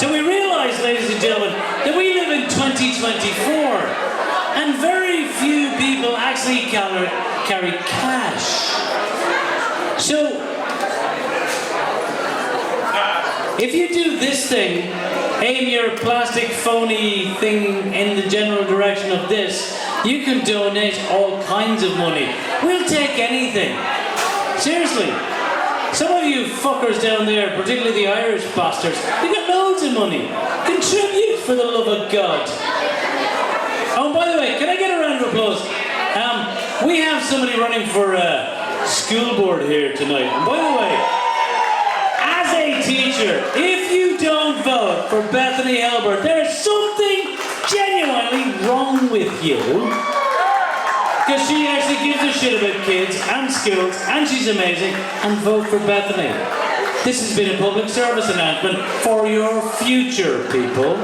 So we realize, ladies and gentlemen, that we live in 2024, and very few people actually carry cash. So, if you do this thing, aim your plastic phony thing in the general direction of this, you can donate all kinds of money. We'll take anything. Seriously. Some of you fuckers down there, particularly the Irish bastards, you got loads of money. Contribute, for the love of God. Oh, by the way, can I get a round of applause? We have somebody running for school board here tonight. And by the way, as a teacher, if you don't vote for Bethany Elbert, there is something genuinely wrong with you. Because she actually gives a shit about kids and schools, and she's amazing, and vote for Bethany. This has been a public service announcement for your future, people.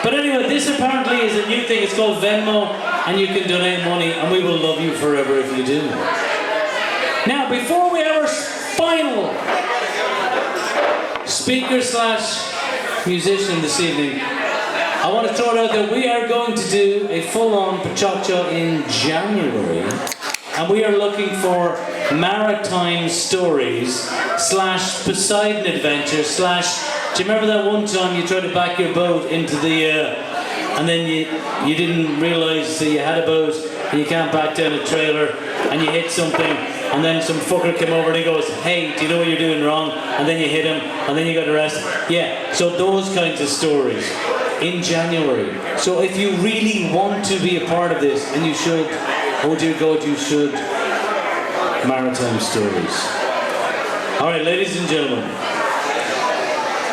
But anyway, this apparently is a new thing. It's called Venmo, and you can donate money, and we will love you forever if you do. Now, before we have our final speaker/musician this evening, I want to throw it out there. We are going to do a full-on Pachacha in January, and we are looking for maritime stories / Poseidon adventures / do you remember that one time you tried to back your boat into the and then you didn't realise that you had a boat and you can't back down a trailer and you hit something and then some fucker came over and he goes, hey, do you know what you're doing wrong? And then you hit him and then you got arrested. Yeah, so those kinds of stories in January. So if you really want to be a part of this, and you should, oh dear God, you should, maritime stories. Alright, ladies and gentlemen,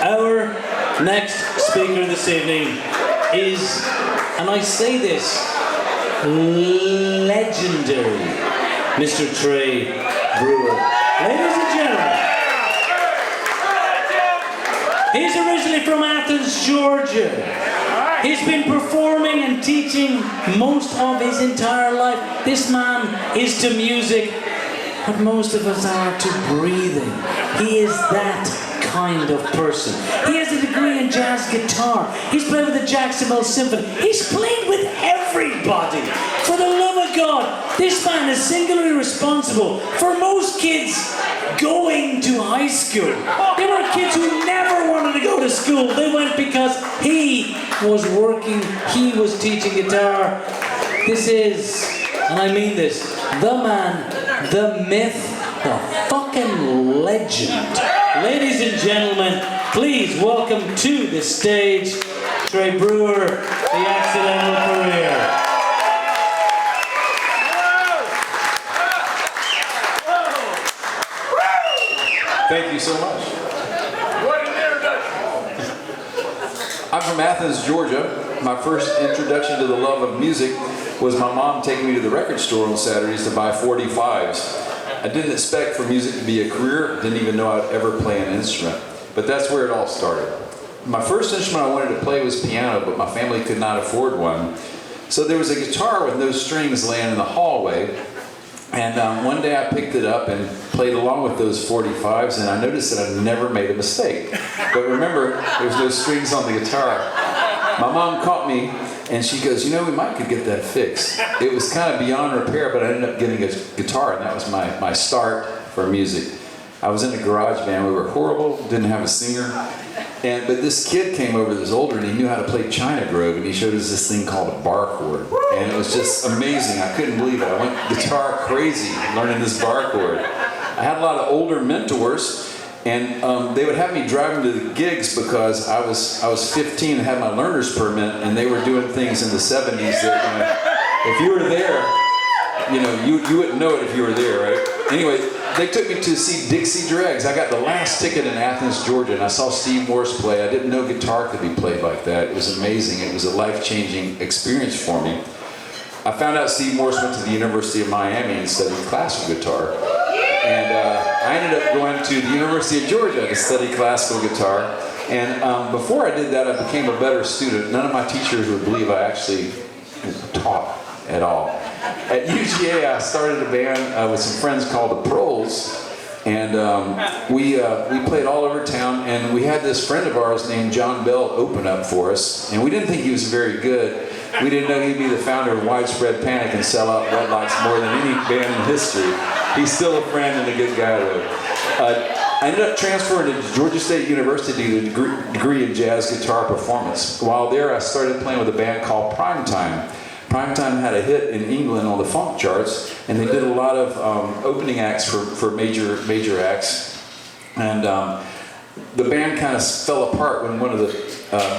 our next speaker this evening is, and I say this, legendary Mr. Trey Brewer. Ladies and gentlemen, he's originally from Athens, Georgia. He's been performing and teaching most of his entire life. This man is to music what most of us are to breathing. He is that kind of person. He has a degree in jazz guitar. He's played with the Jacksonville Symphony. He's played with everybody. For the love of God, this man is singularly responsible for most kids going to high school. There were kids who never wanted to go to school. They went because he was working, he was teaching guitar. This is, and I mean this, the man, the myth, the fucking legend. Ladies and gentlemen, please welcome to the stage Trey Brewer, The Accidental Career. Thank you so much. What an introduction. I'm from Athens, Georgia. My first introduction to the love of music was my mom taking me to the record store on Saturdays to buy 45s. I didn't expect for music to be a career, didn't even know I'd ever play an instrument. But that's where it all started. My first instrument I wanted to play was piano, but my family could not afford one. So there was a guitar with no strings laying in the hallway. And one day I picked it up and played along with those 45s, and I noticed that I never made a mistake. But remember, there was no strings on the guitar. My mom caught me, and she goes, you know, we might could get that fixed. It was kind of beyond repair, but I ended up getting a guitar, and that was my start for music. I was in a garage band. We were horrible, didn't have a singer. But this kid came over that was older, and he knew how to play China Grove, and he showed us this thing called a bar chord. And it was just amazing. I couldn't believe it. I went guitar crazy learning this bar chord. I had a lot of older mentors, and they would have me drive them to the gigs because I was 15 and had my learner's permit, and they were doing things in the 70s that, if you were there, you wouldn't know it if you were there, right? Anyway, they took me to see Dixie Dregs. I got the last ticket in Athens, Georgia, and I saw Steve Morse play. I didn't know guitar could be played like that. It was amazing. It was a life-changing experience for me. I found out Steve Morse went to the University of Miami and studied classical guitar. And I ended up going to the University of Georgia to study classical guitar. And before I did that, I became a better student. None of my teachers would believe I actually taught at all. At UGA, I started a band with some friends called the Proles, And we played all over town, and we had this friend of ours named John Bell open up for us, and we didn't think he was very good. We didn't know he'd be the founder of Widespread Panic and sell out Red Lights more than any band in history. He's still a friend and a good guy, though. I ended up transferring to Georgia State University to get a degree in jazz guitar performance. While there, I started playing with a band called Primetime. Primetime had a hit in England on the funk charts, and they did a lot of opening acts for major acts. And the band kind of fell apart when one of the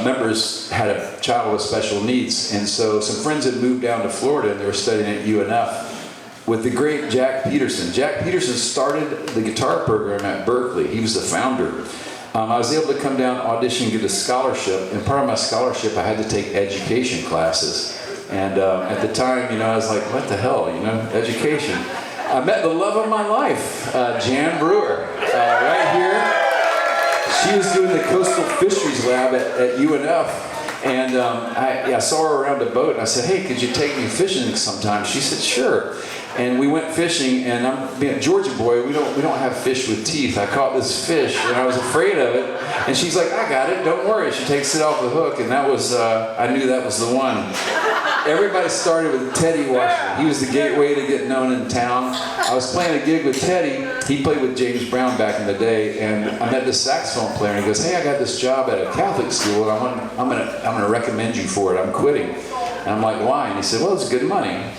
members had a child with special needs, and so some friends had moved down to Florida, and they were studying at UNF with the great Jack Peterson. Jack Peterson started the guitar program at Berkeley. He was the founder. I was able to come down, audition, get a scholarship, and part of my scholarship I had to take education classes. And at the time, I was like, what the hell, education. I met the love of my life, Jan Brewer, right here. She was doing the Coastal Fisheries Lab at UNF. And I saw her around a boat, and I said, hey, could you take me fishing sometime? She said, sure. And we went fishing, and I'm being a Georgia boy, we don't have fish with teeth. I caught this fish, and I was afraid of it. And she's like, I got it, don't worry. She takes it off the hook, and that was, I knew that was the one. Everybody started with Teddy Washington. He was the gateway to get known in town. I was playing a gig with Teddy. He played with James Brown back in the day, and I met this saxophone player, and he goes, hey, I got this job at a Catholic school, and I'm gonna recommend you for it. I'm quitting. And I'm like, why? And he said, well, it's good money.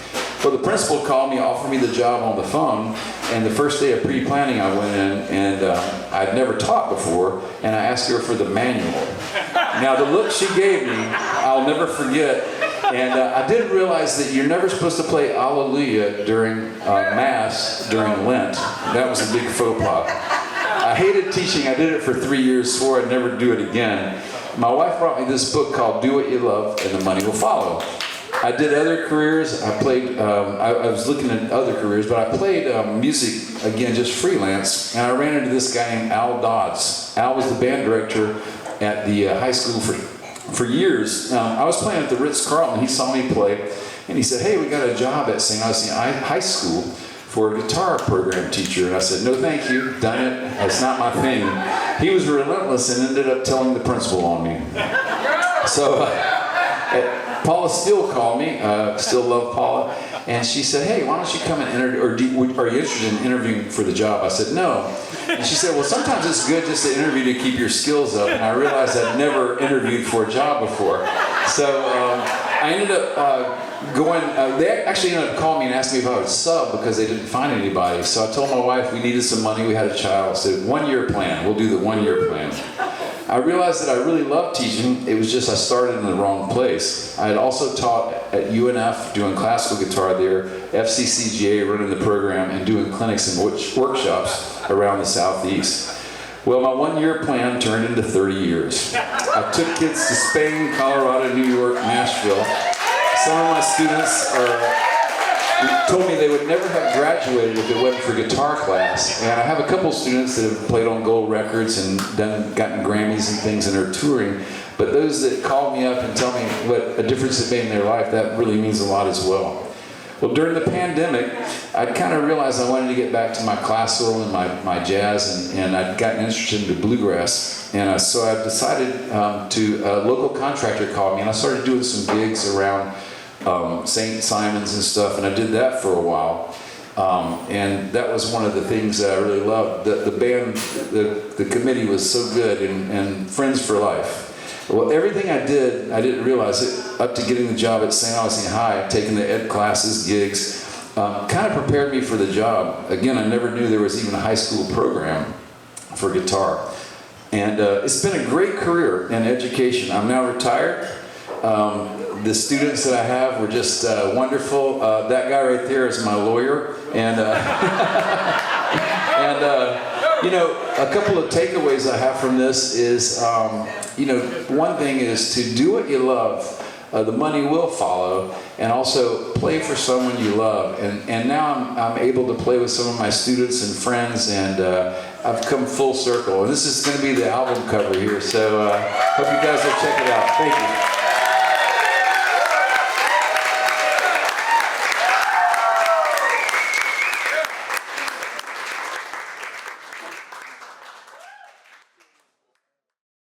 Well, the principal called me, offered me the job on the phone, and the first day of pre-planning I went in, and I'd never taught before, and I asked her for the manual. Now, the look she gave me, I'll never forget, and I didn't realize that you're never supposed to play Alleluia during Mass during Lent. That was a big faux pas. I hated teaching. I did it for 3 years, swore I'd never do it again. My wife brought me this book called Do What You Love, and the Money Will Follow. I did other careers. I played, I was looking at other careers, but I played music, again, just freelance. And I ran into this guy named Al Dodds. Al was the band director at the high school for years. I was playing at the Ritz-Carlton. He saw me play, and he said, hey, we got a job at St. Augustine High School for a guitar program teacher. And I said, no, thank you. Done it. That's not my thing. He was relentless and ended up telling the principal on me. So Paula Steele called me, still love Paula, and she said, hey, why don't you come and interview, or are you interested in interviewing for the job? I said, no. And she said, well, sometimes it's good just to interview to keep your skills up, and I realized I'd never interviewed for a job before. So I ended up going, they actually ended up calling me and asked me if I would sub because they didn't find anybody. So I told my wife we needed some money, we had a child. I said, 1 year plan, we'll do the 1 year plan. I realized that I really loved teaching. It was just I started in the wrong place. I had also taught at UNF, doing classical guitar there, FCCGA, running the program, and doing clinics and workshops around the Southeast. Well, my 1 year plan turned into 30 years. I took kids to Spain, Colorado, New York, Nashville. Some of my students told me they would never have graduated if it wasn't for guitar class. And I have a couple students that have played on gold records and gotten Grammys and things and are touring. But those that call me up and tell me what a difference it made in their life, that really means a lot as well. Well, during the pandemic, I'd kind of realized I wanted to get back to my classical and my jazz, and I'd gotten interested in bluegrass. And so I decided a local contractor called me, and I started doing some gigs around St. Simon's and stuff, and I did that for a while. And that was one of the things that I really loved. The band, the committee was so good, and friends for life. Well, everything I did, I didn't realize it, up to getting the job at St. Augustine High, taking the ed classes, gigs, kind of prepared me for the job. Again, I never knew there was even a high school program for guitar. And it's been a great career in education. I'm now retired. The students that I have were just wonderful. That guy right there is my lawyer. And, you know, a couple of takeaways I have from this is, you know, one thing is to do what you love. The money will follow, and also play for someone you love. And now I'm able to play with some of my students and friends, and I've come full circle. And this is going to be the album cover here, so hope you guys will check it out. Thank you.